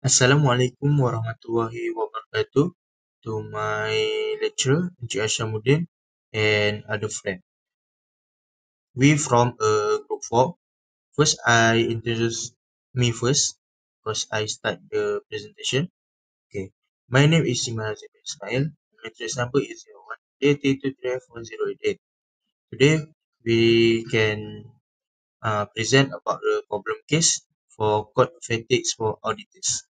Assalamualaikum warahmatullahi wabarakatuh to my lecturer, Encik Ashamuddin, and other friend. We from group 4. First, I introduce me first because I start the presentation. Okay. My name is Simran Azim Ismail. My trace number is 01 Today, we can present about the problem case for code of ethics for auditors.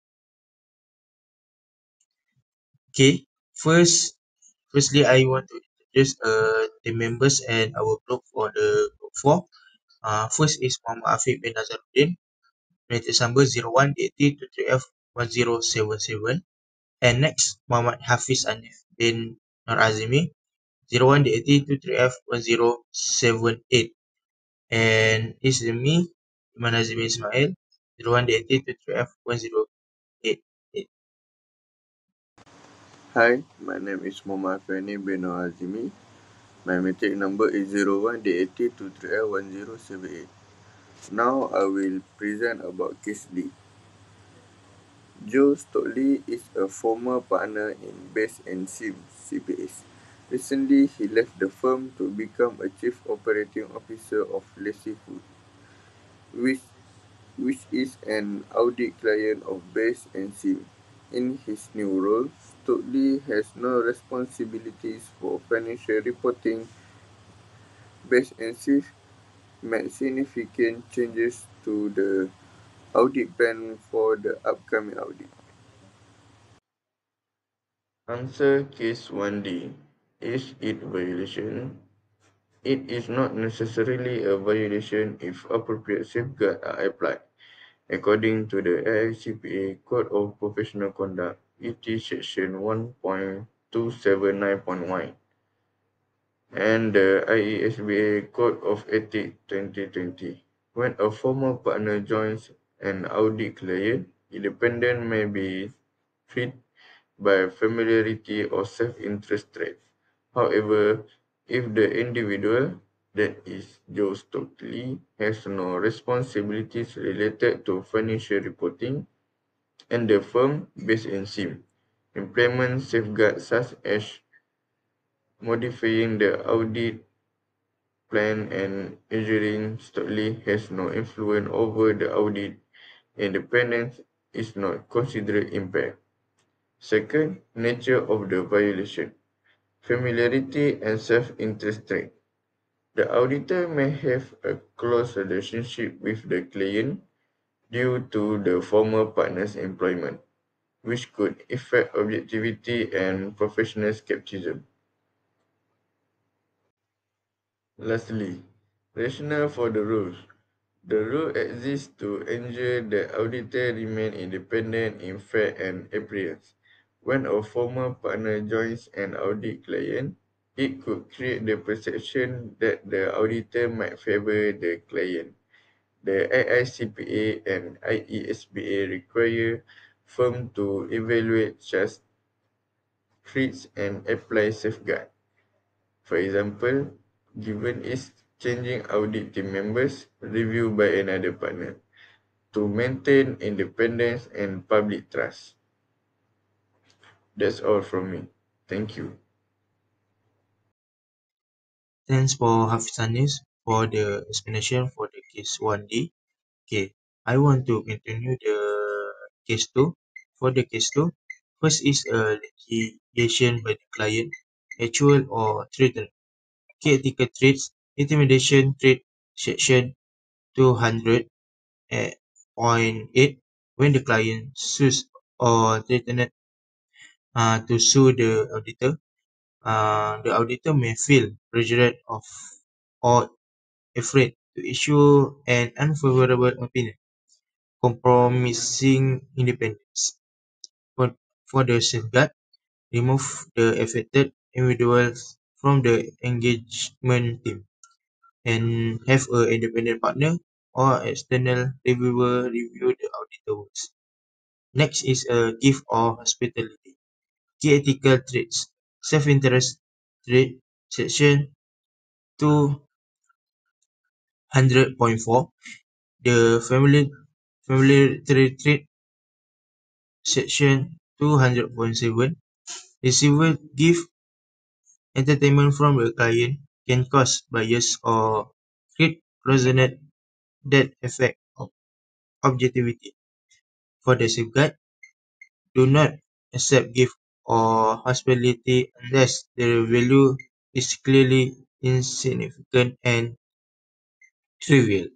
Okay. Firstly, I want to introduce the members and our group for the group 4. First is Muhammad Afiq bin Nazaruddin, related number 018023F1077. And next, Muhammad Hafiz Anif bin Nur Azimi, 018023F1078. And this is me, Iman Azimi Ismail, 018023F1088. Hi, my name is Muhammad Fani bin Azimi. My matric number is 01D8023L1078. Now I will present about case D. Joe Stockley is a former partner in Best and Sim CPAs. Recently, he left the firm to become a chief operating officer of Lacy Food, which is an audit client of Best and Sim. In his new role, Stockley has no responsibilities for financial reporting. Best and Sim made significant changes to the audit plan for the upcoming audit. Answer case 1D. Is it violation? It is not necessarily a violation if appropriate safeguards are applied. According to the AICPA Code of Professional Conduct, it is section 1.279.1 and the IESBA Code of Ethics 2020. When a former partner joins an audit client, independent may be treated by familiarity or self-interest traits. However, if the individual, that is Joe Stockley, has no responsibilities related to financial reporting, and the firm, based in SIM, implement safeguards such as modifying the audit plan and ensuring Stockley has no influence over the audit, independence is not considered impaired. Second, nature of the violation. Familiarity and self-interest trait. The auditor may have a close relationship with the client due to the former partner's employment, which could affect objectivity and professional skepticism. Lastly, rationale for the rules. The rule exists to ensure the auditor remain independent in fact and appearance. When a former partner joins an audit client, it could create the perception that the auditor might favor the client. The AICPA and IESBA require firms to evaluate such threats and apply safeguards. For example, given is changing audit team members reviewed by another partner to maintain independence and public trust. That's all from me. Thank you. Thanks for Hafiz Anif for the explanation for the case 1D. Okay, I want to continue the case 2. For the case 2, first is a litigation by the client, actual or threatened. Key ethical traits, intimidation trait, section 200.8. When the client sues or threatened to sue the auditor may feel pressured of or afraid to issue an unfavorable opinion, compromising independence. For, for the safeguard, remove the affected individuals from the engagement team and have an independent partner or external reviewer review the auditor works. Next is a gift or hospitality. Key ethical traits. Self-interest trait, section 200.4. The family trait Section 200.7, receiver give entertainment from a client can cause bias or create resonant that affect objectivity. For the safeguard, do not accept gift or hospitality unless the value is clearly insignificant and trivial.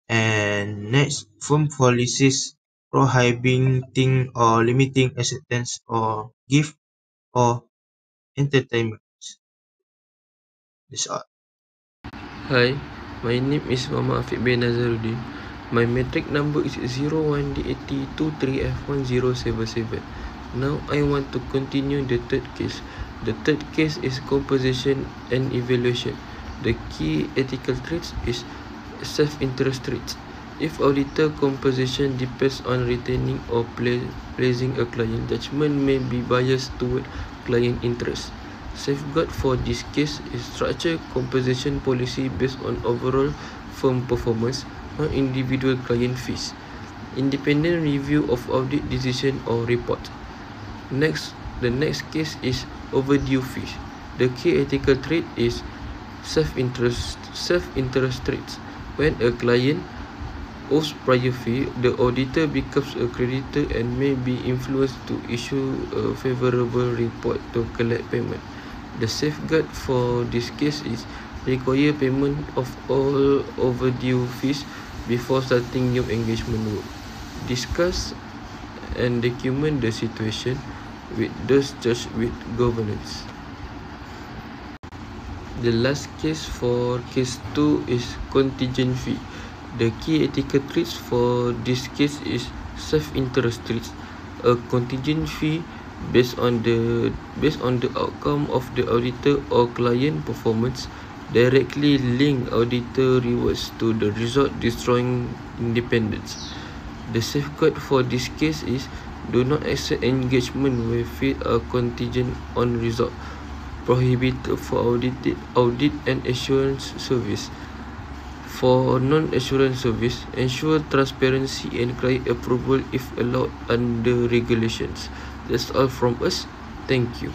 And next, firm policies prohibiting or limiting acceptance or gift or entertainment. That's all. Hi, my name is Muhammad Afiq bin Nazaruddin. My matric number is 01D8023F1077. Now I want to continue the third case. The third case is composition and evaluation. The key ethical traits is self-interest traits. If auditor composition depends on retaining or pleasing a client, judgment may be biased toward client interest. Safeguard for this case is structured composition policy based on overall firm performance, not individual client fees. Independent review of audit decision or report. The next case is overdue fees. The key ethical trait is self-interest traits. When a client owes prior fee, the auditor becomes a creditor and may be influenced to issue a favorable report to collect payment. The safeguard for this case is require payment of all overdue fees before starting new engagement work. Discuss and document the situation with those charged with governance. The last case for case 2 is contingent fee. The key ethical traits for this case is self-interest traits. A contingent fee based on the outcome of the auditor or client performance directly link auditor rewards to the result, destroying independence. The safeguard for this case is do not accept engagement where fees are contingent on result. Prohibited for audit and assurance service. For non-assurance service, ensure transparency and client approval if allowed under regulations. That's all from us. Thank you.